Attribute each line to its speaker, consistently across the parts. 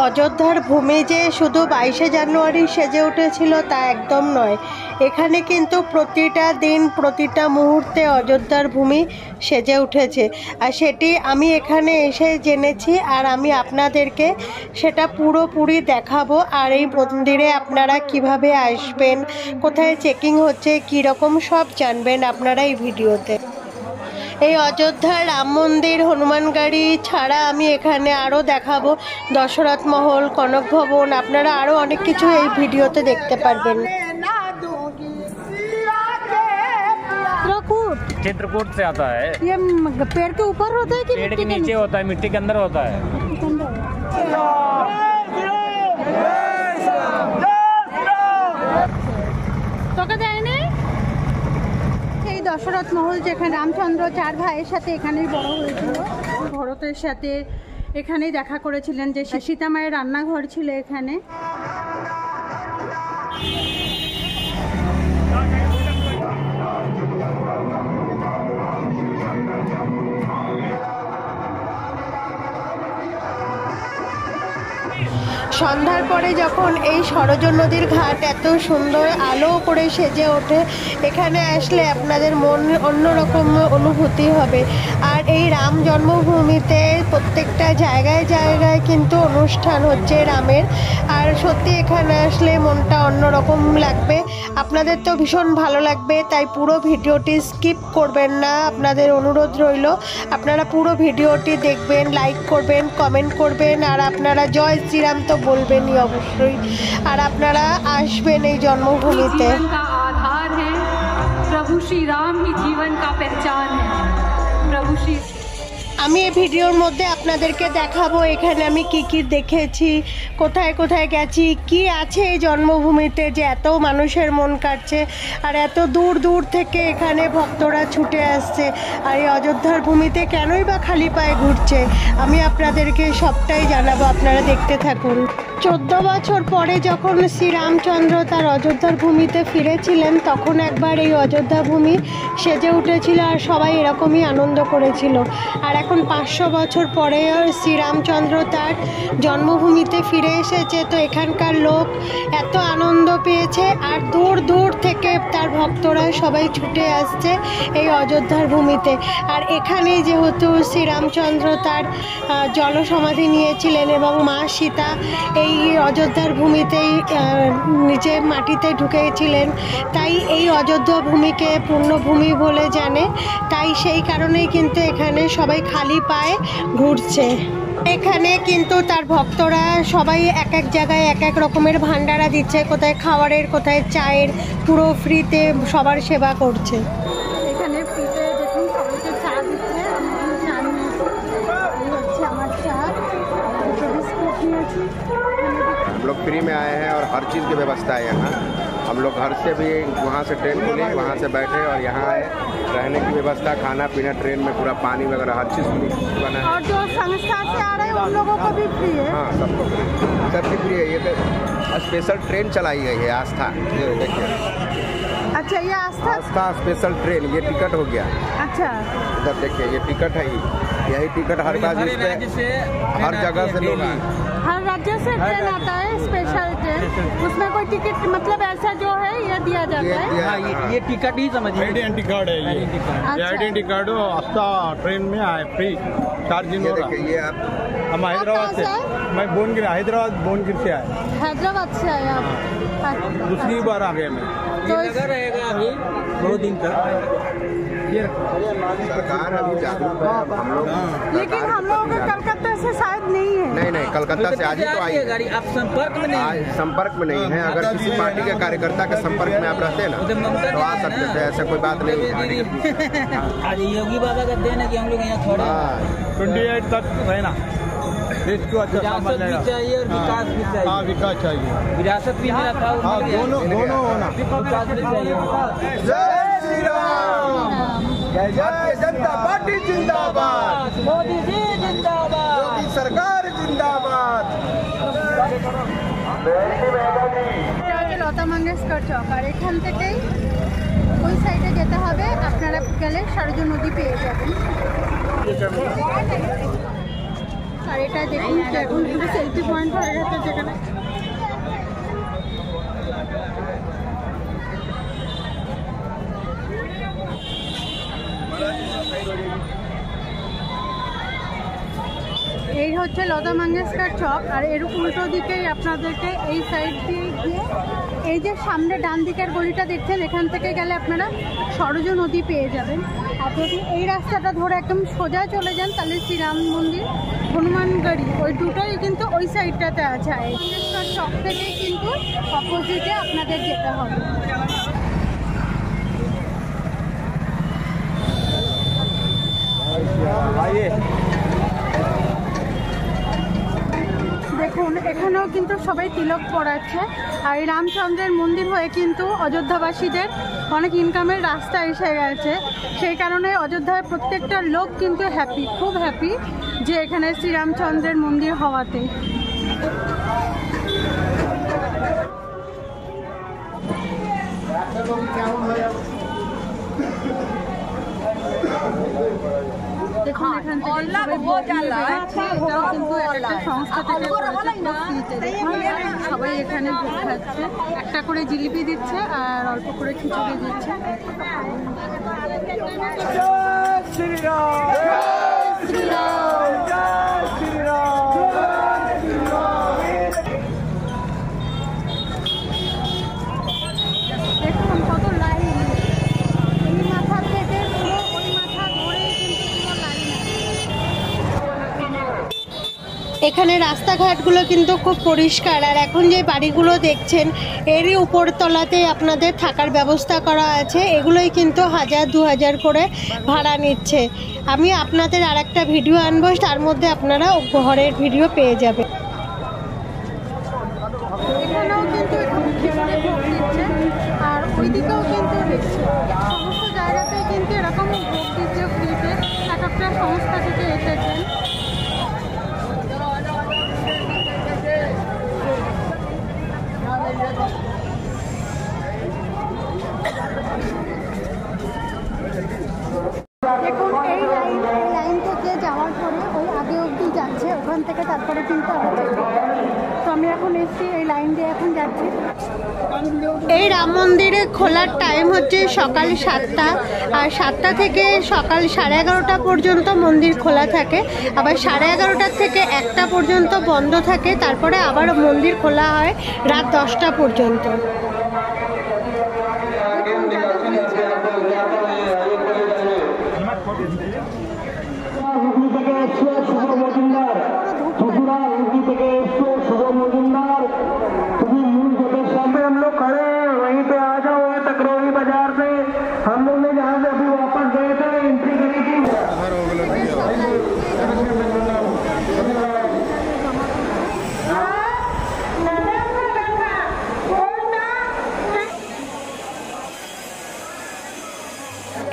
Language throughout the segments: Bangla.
Speaker 1: অযোধ্যার ভূমি যে শুধু 22শে জানুয়ারি সেজে উঠেছিল তা একদম নয়। এখানে কিন্তু প্রতিটা দিন প্রতিটা মুহূর্তে অযোধ্যার ভূমি সেজে উঠেছে, আর সেটি আমি এখানে এসে জেনেছি, আর আমি আপনাদেরকে সেটা পুরোপুরি দেখাবো। আর এই মন্দিরে আপনারা কিভাবে আসবেন, কোথায় চেকিং হচ্ছে, কীরকম সব জানবেন আপনারা এই ভিডিওতে। এই অযোধ্যার রাম মন্দির, হনুমানগাড়ি ছাড়া আমি এখানে আরও দেখাবো দশরথ মহল, কনক ভবন, আপনারা আরও অনেক কিছু এই ভিডিওতে দেখতে পারবেন।
Speaker 2: चित्रकूट से आता है।
Speaker 1: ये पेड़ के ऊपर होता है कि
Speaker 2: पेड़ के नीचे होता है, मिट्टी के अंदर होता है।
Speaker 1: তোকে দেয়নি এই দশরথ মহল, যেখানে রামচন্দ্র 4 ভাইয়ের সাথে এখানেই বড় হয়েছিল। ভরতের সাথে এখানেই দেখা করেছিলেন, যে সীতা মায়ের রান্নাঘর ছিল এখানে। সন্ধ্যার পরে যখন এই সরজ নদীর ঘাট এত সুন্দর আলো করে সেজে ওঠে, এখানে আসলে আপনাদের মন অন্যরকম অনুভূতি হবে। আর এই রাম জন্মভূমিতে প্রত্যেকটা জায়গায় জায়গায় কিন্তু অনুষ্ঠান হচ্ছে রামের, আর সত্যি এখানে আসলে মনটা অন্যরকম লাগবে। আপনাদের তো ভীষণ ভালো লাগবে, তাই পুরো ভিডিওটি স্কিপ করবেন না, আপনাদের অনুরোধ রইল। আপনারা পুরো ভিডিওটি দেখবেন, লাইক করবেন, কমেন্ট করবেন, আর আপনারা জয় শ্রীরাম তো বলবেনই অবশ্যই। আর আপনারা আসবেন এই জন্মভূমিতে।
Speaker 3: जीवन का आधार है प्रभु श्री राम ही जीवन का पहचान है। प्रभु श्री
Speaker 1: আমি এই ভিডিওর মধ্যে আপনাদেরকে দেখাবো এখানে আমি কি কি দেখেছি, কোথায় কোথায় গেছি, কি আছে এই জন্মভূমিতে যে এত মানুষের মন কাটছে, আর এত দূর দূর থেকে এখানে ভক্তরা ছুটে আসছে, আর এই অযোধ্যার ভূমিতে কেনই বা খালি পায়ে ঘুরছে, আমি আপনাদেরকে সবটাই জানাবো, আপনারা দেখতে থাকুন। 14 বছর পরে যখন শ্রীরামচন্দ্র তার অযোধ্যার ভূমিতে ফিরেছিলেন, তখন একবার এই অযোধ্যা ভূমি সেজে উঠেছিল, আর সবাই এরকমই আনন্দ করেছিল। আর এখন 500 বছর পরে শ্রীরামচন্দ্র তার জন্মভূমিতে ফিরে এসেছে, তো এখানকার লোক এত আনন্দ পেয়েছে, আর দূর দূর থেকে তার ভক্তরা সবাই ছুটে আসছে এই অযোধ্যার ভূমিতে। আর এখানেই যেহেতু শ্রীরামচন্দ্র তার জলসমাধি নিয়েছিলেন, এবং মা সীতা এই অযোধ্যার ভূমিতেই নিচে মাটিতে ঢুকেছিলেন, তাই এই অযোধ্যা ভূমিকে পূর্ণভূমি বলে জানে, তাই সেই কারণেই কিন্তু এখানে সবাই খালি পায়ে ঘুরছে। এখানে কিন্তু তার ভক্তরা সবাই এক এক জায়গায় এক এক রকমের ভান্ডারা দিচ্ছে, কোথায় খাবারের, কোথায় চায়ের, পুরো ফ্রিতে সবার সেবা করছে। এখানে ফ্রিতে দেখুন সবাইকে চা দিচ্ছে, আমার চা, বিস্কুট নিয়েছি।
Speaker 4: हम लोग फ्री में आए हैं और हर चीज़ की व्यवस्था है यहाँ। हम लोग घर से भी वहाँ से ट्रेन मिली, वहाँ से बैठे और यहाँ आए। रहने की व्यवस्था, खाना पीना ट्रेन में, पूरा पानी वगैरह हर चीज़ बना है।
Speaker 1: और जो संस्था से आ रहे हैं उन लोगों को भी फ्री है?
Speaker 4: हाँ, सबको फ्री, सबकी फ्री है। ये तो स्पेशल ट्रेन चलाई गई है आस्था, ये देखिए।
Speaker 1: अच्छा, ये आस्था
Speaker 4: स्पेशल ट्रेन, ये टिकट हो गया।
Speaker 1: अच्छा,
Speaker 4: इधर देखिए, ये टिकट है, यही टिकट हर हर जगह से लोग आए।
Speaker 1: हर राज्य से ट्रेन आता है, स्पेशल ट्रेन, उसमें कोई टिकट मतलब ऐसा जो है ये दिया जाता है?
Speaker 2: ये टिकट ही समझिए,
Speaker 5: आइडेंटिटी कार्ड है ये।
Speaker 1: अच्छा।
Speaker 5: आइडेंटिटी कार्ड आस्था ट्रेन में आए, फ्री चार्जिंग हो रहा है।
Speaker 4: ये आप
Speaker 5: हम हैदराबाद से, मैं बोनगिर से आए,
Speaker 1: हैदराबाद से आए आप?
Speaker 5: दूसरी बार आ गए मैं।
Speaker 1: तो
Speaker 2: लगा रहेगा अभी 2 दिन तक।
Speaker 4: सरकार अभी जागरूक है, हम लोग।
Speaker 1: लेकिन हम लोगों को कलकत्ता से शायद नहीं है।
Speaker 4: नहीं, कलकत्ता से आज ही तो आई है
Speaker 2: गाड़ी। आप संपर्क में नहीं
Speaker 4: आज संपर्क में नहीं है। अगर किसी पार्टी के कार्यकर्ता के संपर्क में आप रहते ना तो आ सकते थे, ऐसा कोई बात नहीं है।
Speaker 2: आज योगी बाबा का देन है कि हम लोग यहाँ थोड़ा
Speaker 5: 28 तक रहना, देश को अच्छा
Speaker 2: विरासत भी चाहिए और विकास भी चाहिए।
Speaker 5: हाँ, विकास चाहिए,
Speaker 2: विरासत भी मिला था,
Speaker 5: हाँ, दोनों होना।
Speaker 2: विकास भी चाहिए।
Speaker 4: जय श्री राम, भारतीय जनता पार्टी जिंदाबाद,
Speaker 2: मोदी जी जिंदाबाद,
Speaker 4: योगी सरकार जिंदाबाद।
Speaker 1: লতা মঙ্গেশকর চক, আর এখান থেকেই ওই সাইডে যেতে হবে, আপনারা গেলে সরজ নদী পেয়ে যাবেন। আর এটা দেখুন এখন কিন্তু সেলফি পয়েন্ট হয়ে গেছে যেখানে এই হচ্ছে লতা মঙ্গেশকর চক। আর এর উল্টো দিকেই আপনাদেরকে এই সাইড দিয়ে গিয়ে এই যে সামনে ডান দিকের গলিটা দেখছেন, এখান থেকে গেলে আপনারা সরজ নদী পেয়ে যাবেন। আর যদি এই রাস্তাটা ধরে একদম সোজা চলে যান তাহলে শ্রীরাম মন্দির, হনুমানগড়ি, ওই দুটোই কিন্তু ওই সাইডটাতে আছে। আর এই মঙ্গেশকর চক থেকেই কিন্তু অপোজিটে আপনাদের যেতে হবে। দেখুন এখানেও কিন্তু সবাই তিলক পড়াচ্ছে। আর এই রামচন্দ্রের মন্দির হয়ে কিন্তু অযোধ্যাবাসীদের অনেক ইনকামের রাস্তা এসে গেছে। সেই কারণে অযোধ্যার প্রত্যেকটা লোক কিন্তু হ্যাপি, খুব হ্যাপি যে এখানে শ্রীরামচন্দ্রের মন্দির হওয়াতে। দেখুন এখান থেকে কিন্তু একটা সংস্থা থেকে সবাই এখানে ভোগ খাচ্ছে, একটা করে জিলিপি দিচ্ছে আর অল্প করে খিচুড়ি দিচ্ছে। দেখুন কত লাইন, এই মাথা থেকে পুরো ওই মাথা ধরে কিন্তু পুরো লাইন। এখানে রাস্তাঘাটগুলো কিন্তু খুব পরিষ্কার। আর এখন যে বাড়িগুলো দেখছেন এরই উপরতলাতে আপনাদের থাকার ব্যবস্থা করা আছে। এগুলোই কিন্তু 1000-2000 করে ভাড়া নিচ্ছে। আমি আপনাদের আর একটা ভিডিও আনবো, তার মধ্যে আপনারা ঘরের ভিডিও পেয়ে যাবেন। এখানেও কিন্তু খিচুড়ি ভোগ দিচ্ছে আর ওইদিকেও কিন্তু দিচ্ছে। সমস্ত জায়গাতেই কিন্তু এরকম ভোগ দিচ্ছে ফ্রিতে, এক একটা সংস্থা থেকে এসেছেন। দেখুন এই লাইন থেকে যাওয়ার পরে ওই আগে অবধি যাচ্ছে, ওখান থেকে তারপরে কিন্তু তো আমি এখন এসছি এই লাইন দিয়ে এখন যাচ্ছি। এই রাম মন্দিরে খোলার টাইম হচ্ছে সকাল 7টা, আর 7টা থেকে সকাল 11:30 পর্যন্ত মন্দির খোলা থাকে। আবার 11:30 থেকে 1টা পর্যন্ত বন্ধ থাকে, তারপরে আবার মন্দির খোলা হয় রাত 10টা পর্যন্ত।
Speaker 6: हम लोग खड़े वहीं पे आ जाओ, तकरोही बाजार से हम लोग ने जहाँ से अभी वापस गए थे एंट्री करी थी।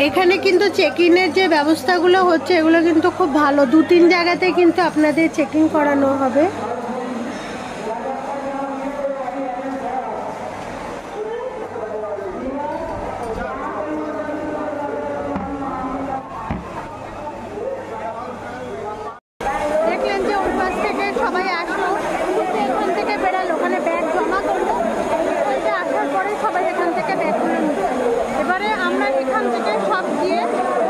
Speaker 1: এখানে কিন্তু চেকিংয়ের যে ব্যবস্থাগুলো হচ্ছে এগুলো কিন্তু খুব ভালো। 2-3 জায়গাতে কিন্তু আপনাদের চেকিং করানো হবে। দেখলেন যে ওই পাশ থেকে সবাই আসলো, এখান থেকে বেরালো, ওখানে ব্যাগ জমা করলো, আসার পরে সবাই এখান থেকে ব্যাগ করে নিচ্ছে। এবারে আমরা এখান থেকে সব গিয়ে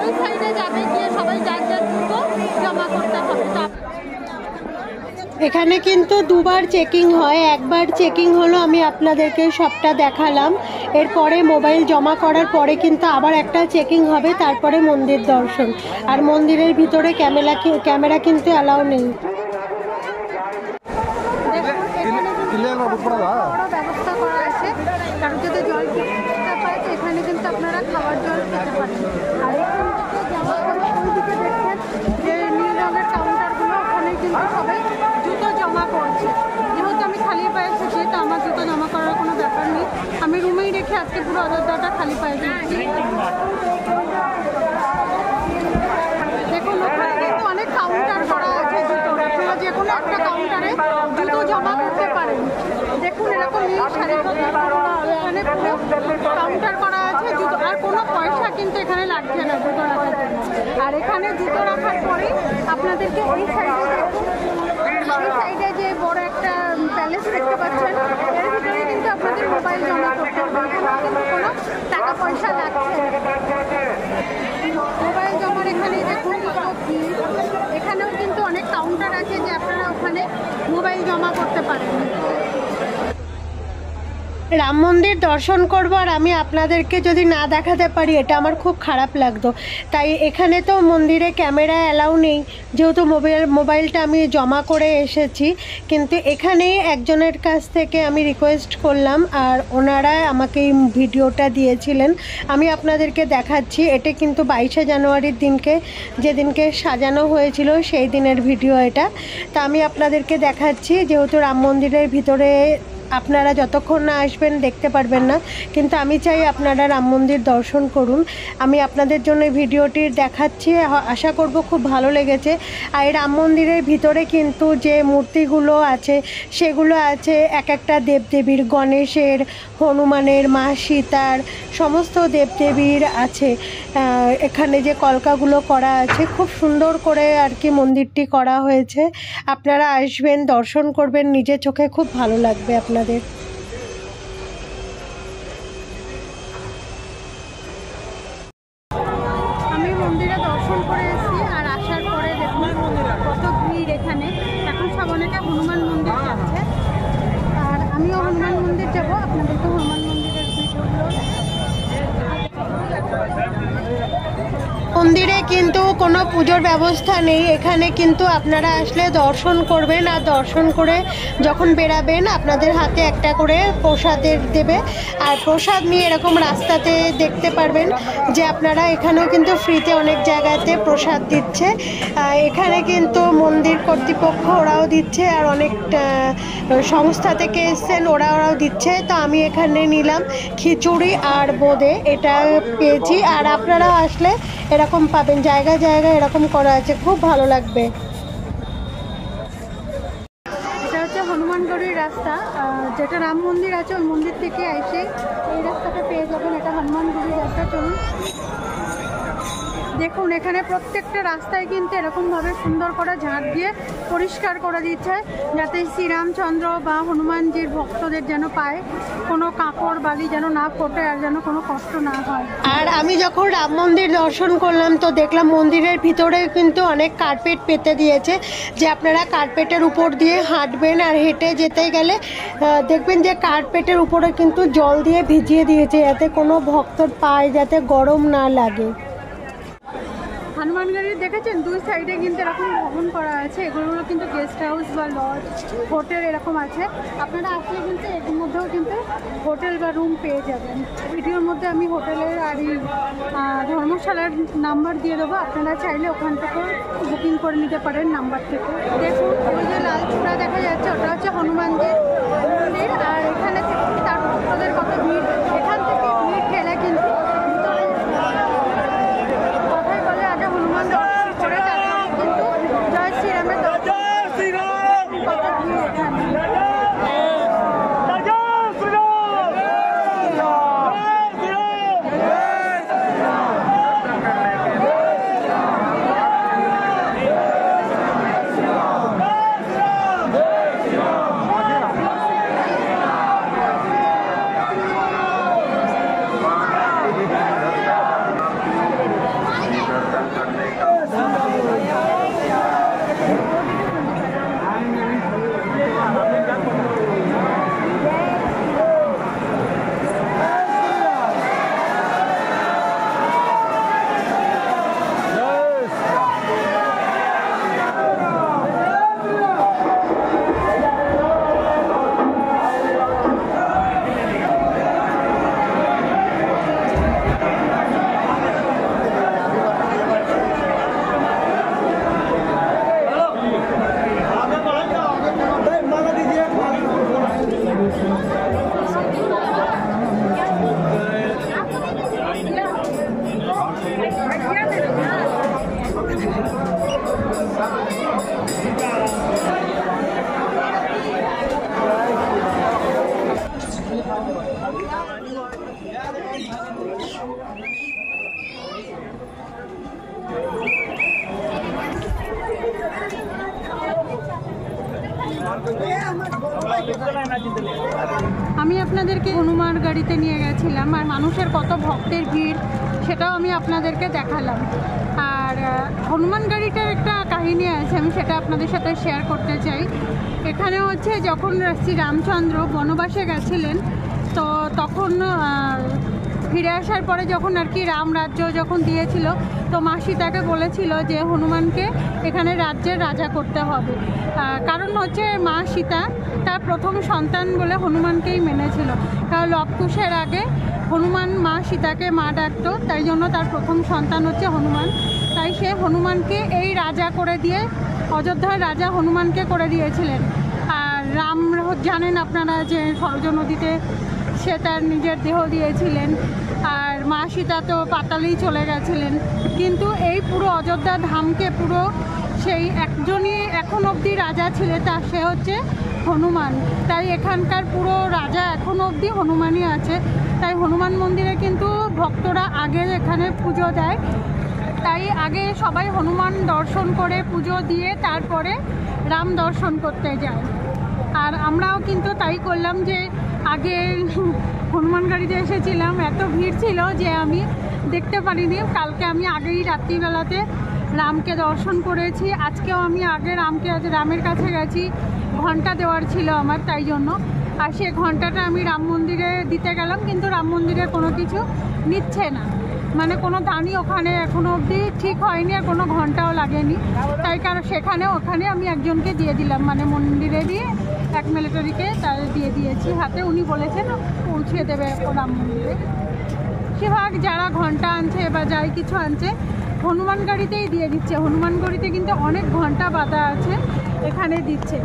Speaker 1: ওই সাইডে যাবে, গিয়ে সবাই যার যার জুতো জমা করতে হবে। এখানে কিন্তু 2বার চেকিং হয়। একবার চেকিং হলো, আমি আপনাদেরকে সবটা দেখালাম। এরপরে মোবাইল জমা করার পরে কিন্তু আবার একটা চেকিং হবে, তারপরে মন্দির দর্শন। আর মন্দিরের ভিতরে ক্যামেরা কিন্তু অ্যালাউ নেই। ব্যবস্থা করা আছে, কারণ যদি জল খেতে পায় তো এখানে কিন্তু আপনারা খাবার জল খেতে পারেন। আর এখান থেকে যাওয়ার পরে ওইদিকে দেখছেন যে নীল রঙের কাউন্টারগুলো, ওখানে কিন্তু সবাই জুতো জমা করছে। যেহেতু আমি খালি পায়ে এসেছি তো আমার জুতো জমা করার কোনো ব্যাপার নেই, আমি রুমেই রেখে আজকে পুরো অযোধ্যাটা খালি পায়ে দিচ্ছি। দেখুন ওখানে কিন্তু অনেক কাউন্টার করা আছে জুতো, আপনারা যে কোনো একটা কাউন্টারে জুতো জমা করতে পারেন। দেখুন এরকম শাড়ি এখানে পুরো কাউন্টার করা আছে জুতো, আর কোনো পয়সা কিন্তু এখানে লাগছে না জুতো রাখার জন্য। আর এখানে জুতো রাখার পরেই আপনাদেরকে এই সাইডে দেখুন এই সাইডে যে বড় একটা প্যালেস দেখতে পাচ্ছেন, এর ভিতরে কিন্তু আপনাদের মোবাইল জমা করতে হবে, এখানে কিন্তু কোনো টাকা পয়সা লাগছে না। মোবাইল জমার এখানে দেখুন কত ভিড়, এখানেও কিন্তু অনেক কাউন্টার আছে যে আপনারা ওখানে মোবাইল জমা করতে পারেন। রাম মন্দির দর্শন করব আর আমি আপনাদেরকে যদি না দেখাতে পারি এটা আমার খুব খারাপ লাগতো। তাই এখানে তো মন্দিরে ক্যামেরা অ্যালাউ নেই, যেহেতু মোবাইলটা আমি জমা করে এসেছি, কিন্তু এখানেই একজনের কাছ থেকে আমি রিকোয়েস্ট করলাম আর ওনারা আমাকে এই ভিডিওটা দিয়েছিলেন। আমি আপনাদেরকে দেখাচ্ছি, এটা কিন্তু 22শে জানুয়ারির দিনকে, যেদিনকে সাজানো হয়েছিল সেই দিনের ভিডিও এটা। তা আমি আপনাদেরকে দেখাচ্ছি, যেহেতু রাম মন্দিরের ভিতরে আপনারা যতক্ষণ না আসবেন দেখতে পারবেন না, কিন্তু আমি চাই আপনারা রাম মন্দির দর্শন করুন। আমি আপনাদের জন্য ভিডিওটি দেখাচ্ছি, আশা করব খুব ভালো লেগেছে। আর এই রাম মন্দিরের ভিতরে কিন্তু যে মূর্তিগুলো আছে সেগুলো আছে এক একটা দেবদেবীর, গণেশের, হনুমানের, মা সীতার, সমস্ত দেবদেবীর আছে। এখানে যে কলকাগুলো করা আছে খুব সুন্দর করে আর কি মন্দিরটি করা হয়েছে। আপনারা আসবেন, দর্শন করবেন নিজের চোখে, খুব ভালো লাগবে আপনাদের। আমি মন্দিরে দর্শন করে এসেছি আর আসার পরে দেখুন কত ভিড় এখানে। এখন সব অনেকে হনুমান মন্দির যাচ্ছে আর আমিও হনুমান মন্দির যাব, আপনাদেরকে হনুমান মন্দিরের ভিডিওগুলো। মন্দিরে কিন্তু কোনো পুজোর ব্যবস্থা নেই, এখানে কিন্তু আপনারা আসলে দর্শন করবেন আর দর্শন করে যখন বেরাবেন আপনাদের হাতে একটা করে প্রসাদের দেবে। আর প্রসাদ নিয়ে এরকম রাস্তাতে দেখতে পারবেন যে আপনারা এখানেও কিন্তু ফ্রিতে অনেক জায়গাতে প্রসাদ দিচ্ছে। এখানে কিন্তু মন্দির কর্তৃপক্ষ ওরাও দিচ্ছে আর অনেক সংস্থা থেকে এসছেন ওরাও দিচ্ছে। তো আমি এখানে নিলাম খিচুড়ি আর বোঁদে, এটা পেয়েছি। আর আপনারাও আসলে এরকম পাবেন, জায়গায় জায়গায় এরকম করা আছে, খুব ভালো লাগবে। এটা হচ্ছে হনুমানগড়ির রাস্তা, যেটা রাম মন্দির আছে ওই মন্দির থেকে এসে এই রাস্তাটা পেয়ে যাবেন। এটা হনুমানগড়ির রাস্তা। চলুন দেখুন, এখানে প্রত্যেকটা রাস্তায় কিন্তু এরকমভাবে সুন্দর করে ঝাঁট দিয়ে পরিষ্কার করে দিচ্ছে, যাতে শ্রীরামচন্দ্র বা হনুমানজির ভক্তদের যেন পায় কোনো কাঁকড় বালি যেন না ফোটে আর যেন কোনো কষ্ট না হয়। আর আমি যখন রাম মন্দির দর্শন করলাম তো দেখলাম মন্দিরের ভিতরে কিন্তু অনেক কার্পেট পেতে দিয়েছে, যে আপনারা কার্পেটের উপর দিয়ে হাঁটবেন আর হেঁটে যেতে গেলে দেখবেন যে কার্পেটের উপরে কিন্তু জল দিয়ে ভিজিয়ে দিয়েছে, যাতে কোনো ভক্তর পায়ে যাতে গরম না লাগে। হনুমানগড়ি দেখেছেন দুই সাইডে কিন্তু এরকম ভবন করা আছে, এগুলো কিন্তু গেস্ট হাউস বা লজ, হোটেল এরকম আছে। আপনারা আসলে কিন্তু এর মধ্যেও কিন্তু হোটেল বা রুম পেয়ে যাবেন। ভিডিওর মধ্যে আমি হোটেলের আর ধর্মশালার নাম্বার দিয়ে দেবো, আপনারা চাইলে ওখান থেকে বুকিং করে নিতে পারেন নাম্বার থেকে। দেখুন ওই যে লাল চূড়া দেখা যাচ্ছে ওটা হচ্ছে হনুমানজির মন্দির, আর এখানে থেকে তার ভক্তদের কত ভিড়, এখান থেকে ভিড় ঠেলে কিন্তু হনুমান দর্শন করে তারপরে কিন্তু জয় শ্রীরামের কত ভিড় এখানে।
Speaker 3: আমি আপনাদেরকে হনুমান গাড়িতে নিয়ে গেছিলাম, আর মানুষের কত ভক্তের ভিড় সেটাও আমি আপনাদেরকে দেখালাম। আর হনুমান গাড়িটার একটা কাহিনী আছে, আমি সেটা আপনাদের সাথে শেয়ার করতে চাই। এখানে হচ্ছে যখন শ্রী রামচন্দ্র বনবাসে গেছিলেন, তো তখন ফিরে আসার পরে যখন আর কি রাম রাজ্য যখন দিয়েছিল, তো মা সীতাকে বলেছিল যে হনুমানকে এখানে রাজ্যের রাজা করতে হবে। কারণ হচ্ছে মা সীতা তার প্রথম সন্তান বলে হনুমানকেই মেনেছিল, কারণ লবকুশের আগে হনুমান মা সীতাকে মা ডাকতো, তাই জন্য তার প্রথম সন্তান হচ্ছে হনুমান। তাই সে হনুমানকে এই রাজা করে দিয়ে, অযোধ্যার রাজা হনুমানকে করে দিয়েছিলেন। আর রাম জানেন আপনারা যে সরজ নদীতে সে তার নিজের দেহ দিয়েছিলেন, আর মা সীতা তো পাতালেই চলে গেছিলেন। কিন্তু এই পুরো অযোধ্যা ধামকে পুরো সেই একজনই এখন অবধি রাজা ছিল, তা সে হচ্ছে হনুমান। তাই এখানকার পুরো রাজা এখন অবধি হনুমানই আছে। তাই হনুমান মন্দিরে কিন্তু ভক্তরা আগে এখানে পুজো দেয়, তাই আগে সবাই হনুমান দর্শন করে পুজো দিয়ে তারপরে রাম দর্শন করতে যায়। আর আমরাও কিন্তু তাই করলাম, যে আগে হনুমান গাড়িতে এসেছিলাম, এত ভিড় ছিল যে আমি দেখতে পারিনি। কালকে আমি আগেই রাত্রিবেলাতে রামকে দর্শন করেছি, আজকেও আমি আগে রামের কাছে গেছি, ঘন্টা দেওয়ার ছিল আমার, তাই জন্য। আর সে ঘন্টাটা আমি রাম মন্দিরে দিতে গেলাম, কিন্তু রাম মন্দিরে কোনো কিছু নিচ্ছে না, মানে কোনো দানই ওখানে এখনো অবধি ঠিক হয়নি, আর কোনো ঘন্টাও লাগেনি। তাই কারণ ওখানে আমি একজনকে দিয়ে দিলাম, মানে মন্দিরে দিয়ে এক মিলিটারিকে তার দিয়ে দিয়েছি হাতে, উনি বলেছেন পৌঁছে দেবে রাম মন্দিরে। বেশিরভাগ যারা ঘন্টা আনছে বা যাই কিছু আনছে হনুমান গাড়িতেই দিয়ে দিচ্ছে। হনুমান গাড়িতে কিন্তু অনেক ঘন্টা বাঁধা আছে, এখানে দিচ্ছে।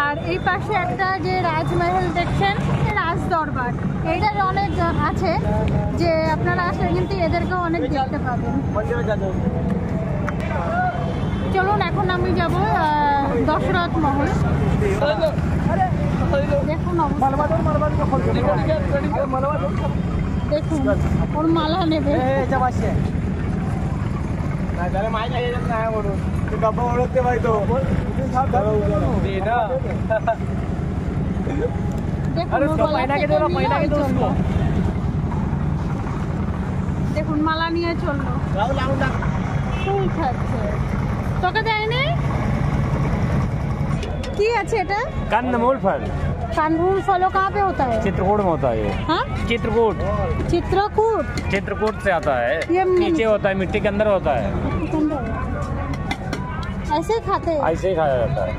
Speaker 3: আর এই পাশে একটা যে রাজমহল দেখছেন, রাজ দরবার, এইটার অনেক আছে, যে আপনারা আসলে কিন্তু এদেরকেও অনেক দেখতে পাবেন। চলুন এখন আমি যাব দশরথ মহল। দেখুন দেখুন ওর মালা নেবে। দেখুন মালা নিয়ে চললো, ফুল খাচ্ছে। তোকে দেয়নি? কি আছে এটা?
Speaker 7: कंदमूल फल।
Speaker 3: कंदमूल फलों कहाँ पे होता है?
Speaker 7: चित्रकूट में होता है ये।
Speaker 3: हाँ?
Speaker 7: चित्रकूट
Speaker 3: चित्रकूट
Speaker 7: से आता है, नीचे होता है, मिट्टी के अंदर होता है।
Speaker 3: ऐसे ही खाते हैं?
Speaker 7: ऐसे ही खाया जाता है।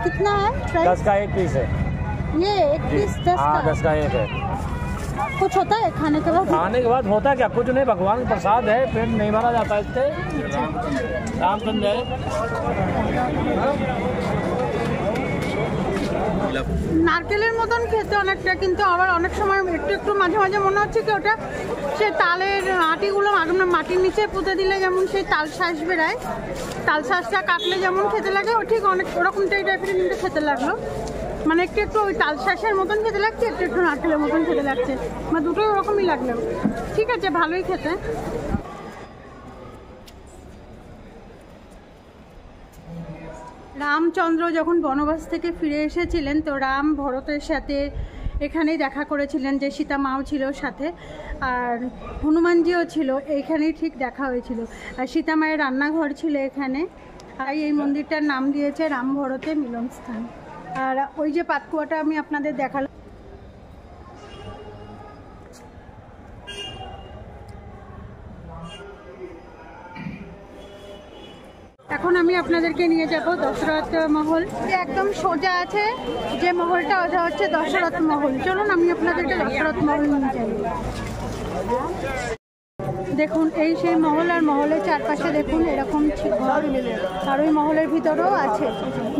Speaker 3: कितना है प्राइस?
Speaker 7: 10 का 1 पीस है।
Speaker 3: ये 1 पीस 10
Speaker 7: हाँ,
Speaker 3: का?
Speaker 7: 10 का 1 है।
Speaker 3: कुछ होता है खाने के बाद?
Speaker 7: खाने के बाद होता क्या, कुछ नहीं, भगवान प्रसाद है, पेट नहीं भरा जाता इससे। रामचंद्र है।
Speaker 3: নারকেলের মতন খেতে অনেকটা, কিন্তু আবার অনেক সময় একটু একটু মাঝে মাঝে মনে হচ্ছে কি ওটা সে তালের আটিগুলো মাটির নিচে পুঁতে দিলে যেমন সেই তালশাঁস বেরায়, তালশাঁসটা কাটলে যেমন খেতে লাগে, ও ঠিক অনেক ওরকমটাই টাইপের কিন্তু খেতে লাগলো। মানে একটু একটু ওই তালশাঁসের মতন খেতে লাগছে, একটু একটু নারকেলের মতন খেতে লাগছে, মানে দুটোই ওরকমই লাগলো। ঠিক আছে, ভালোই খেতে। রামচন্দ্র যখন বনবাস থেকে ফিরে এসেছিলেন, তো রাম ভরতের সাথে এখানেই দেখা করেছিলেন, যে সীতা মাও ছিল সাথে, আর হনুমানজিও ছিল এইখানেই, ঠিক দেখা হয়েছিল। আর সীতা মায়ের রান্নাঘর ছিল এখানে। আর এই মন্দিরটার নাম দিয়েছে রাম ভরতের মিলনস্থান। আর ওই যে পাতকুয়াটা আমি আপনাদের দেখালাম, এখন আমি আপনাদেরকে নিয়ে যাব দশরথ মহল। একদম সোজা আছে যে মহলটা, ওটা হচ্ছে দশরথ মহল। চলুন আমি আপনাদেরকে দশরথ মহল নিয়ে যাই। দেখুন এই সেই মহল, আর মহলের চারপাশে দেখুন এরকম ঘর, আর ওই মহলের ভিতরেও আছে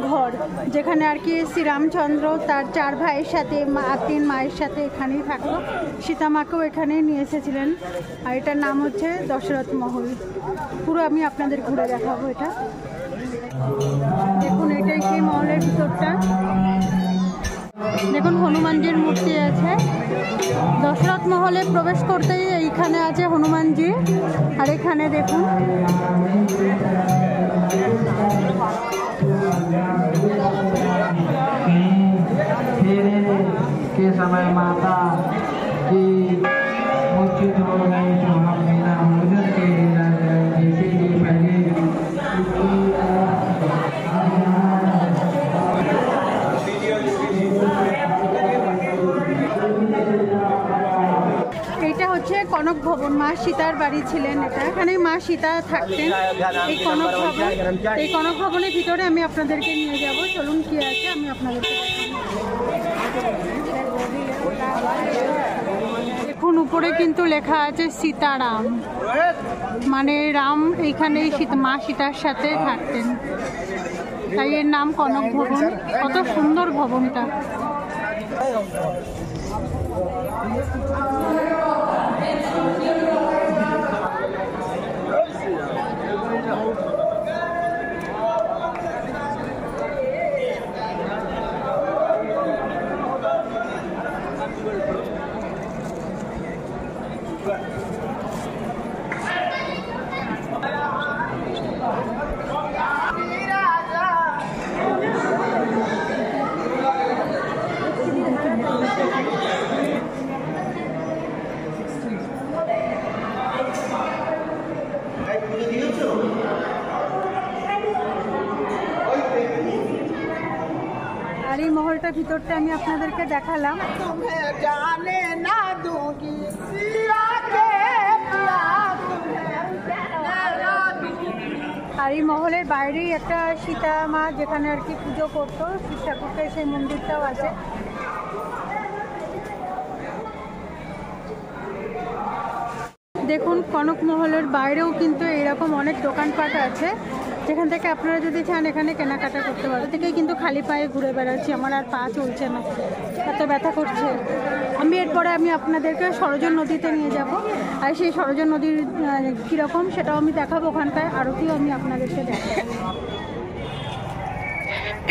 Speaker 3: ঘর, যেখানে আর কি শ্রীরামচন্দ্র তার 4 ভাইয়ের সাথে 3 মায়ের সাথে এখানেই থাকতো। সীতা মাকেও এখানেই নিয়ে এসেছিলেন। আর এটার নাম হচ্ছে দশরথ মহল। পুরো আমি আপনাদের ঘুরে দেখাবো এটা। দেখুন এটাই সেই মহলের ভিতরটা। দেখুন হনুমানজির মূর্তি আছে। দশরথ মহলে প্রবেশ করতেই এইখানে আছে হনুমানজি। আর এখানে দেখুন
Speaker 6: के समय माता जी मूर्छित हो गई तो हम बिना भोजन के ही रह गए। इसीलिए पहले
Speaker 3: এইটা হচ্ছে কনক ভবন, মা সীতার বাড়ি ছিলেন এটা, এখানে মা সীতা থাকতেন এই কনক ভবন। এই কনক ভবনের ভিতরে আমি আপনাদেরকে নিয়ে যাব, চলুন কি আছে আমি আপনাদেরকে দেখুন। উপরে কিন্তু লেখা আছে সীতারাম, মানে রাম এইখানে মা সীতার সাথে থাকতেন, তাই এর নাম কনক ভবন। কত সুন্দর ভবনটা। আর এই মহলটার ভিতরটা আমি আপনাদেরকে দেখালাম। আর এই মহলের বাইরেই একটা সীতা মা যেখানে আর কি পুজো করতো, শিব ঠাকুরকে, সেই মন্দিরটাও আছে। দেখুন কনক মহলের বাইরেও কিন্তু এরকম অনেক দোকানপাট আছে, যেখান থেকে আপনারা যদি চান এখানে কেনাকাটা করতে পারেন। থেকেই কিন্তু খালি পায়ে ঘুরে বেড়াচ্ছি, আমার আর পা চলছে না, এত ব্যথা করছে। এরপরে আমি আপনাদেরকে সরোজন নদীতে নিয়ে যাব, আর সেই সরোজন নদীর কীরকম সেটাও আমি দেখাবো, ওখানকার আরতিও আমি আপনাদেরকে দেখাবো।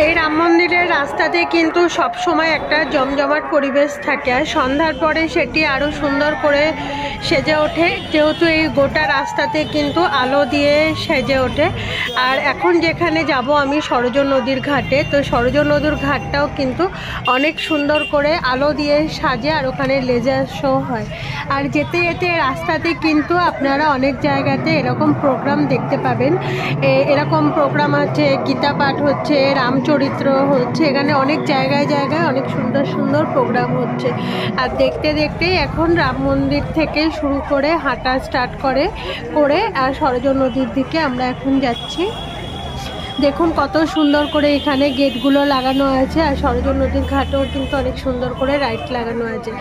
Speaker 3: এই রাম মন্দিরের রাস্তাতে কিন্তু সব সময় একটা জমজমাট পরিবেশ থাকে, আর সন্ধ্যার পরে সেটি আরও সুন্দর করে সেজে ওঠে, যেহেতু এই গোটা রাস্তাতে কিন্তু আলো দিয়ে সেজে ওঠে। আর এখন যেখানে যাব আমি সরোজন নদীর ঘাটে, তো সরোজন নদীর ঘাটটাও কিন্তু অনেক সুন্দর করে আলো দিয়ে সাজে, আর ওখানে লেজার শো হয়। আর যেতে যেতে রাস্তাতে কিন্তু আপনারা অনেক জায়গাতে এরকম প্রোগ্রাম দেখতে পাবেন। এরকম প্রোগ্রাম আছে, গীতা পাঠ হচ্ছে, রামচরিত্র হচ্ছে, এখানে অনেক জায়গায় জায়গায় অনেক সুন্দর সুন্দর প্রোগ্রাম হচ্ছে। আর দেখতে দেখতেই এখন রাম মন্দির থেকে শুরু করে হাঁটা স্টার্ট করে আর সরোজন নদীর দিকে আমরা এখন যাচ্ছি। দেখুন কত সুন্দর করে এখানে গেটগুলো লাগানো আছে, আর সরোজন নদীর ঘাটেও কিন্তু অনেক সুন্দর করে লাইট লাগানো আছে।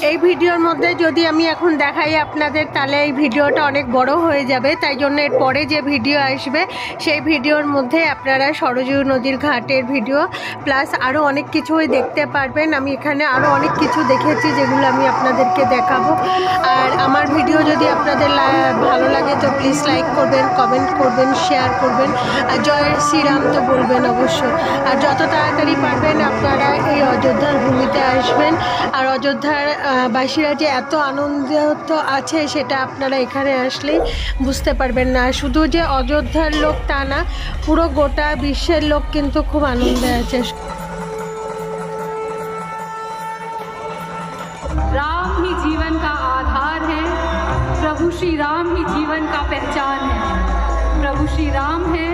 Speaker 3: এই ভিডিওর মধ্যে যদি আমি এখন দেখাই আপনাদের, তাহলে এই ভিডিওটা অনেক বড় হয়ে যাবে, তাই জন্য এর পরে যে ভিডিও আসবে সেই ভিডিওর মধ্যে আপনারা সরোজন নদীর ঘাটের ভিডিও প্লাস আরও অনেক কিছুই দেখতে পারবেন। আমি এখানে আরও অনেক কিছু দেখেছি যেগুলো আমি আপনাদেরকে দেখাবো। আর আমার ভিডিও যদি আপনাদের ভালো লাগে তো প্লিজ লাইক করবেন, কমেন্ট করবেন, শেয়ার করবেন, আর জয় শ্রীরাম তো বলবেন অবশ্যই। আর যত তাড়াতাড়ি পারবেন আপনারা এই অযোধ্যার ভূমিতে আসবেন। আর অযোধ্যার বাসীরা যে এত আনন্দিত আছে সেটা আপনারা এখানে আসলেই বুঝতে পারবেন না। শুধু যে অযোধ্যার লোক তা না, পুরো গোটা বিশ্বের লোক কিন্তু খুব আনন্দে আছে।
Speaker 8: राम ही जीवन का आधार है, प्रभु श्री राम ही जीवन का पहचान है। प्रभु श्री राम है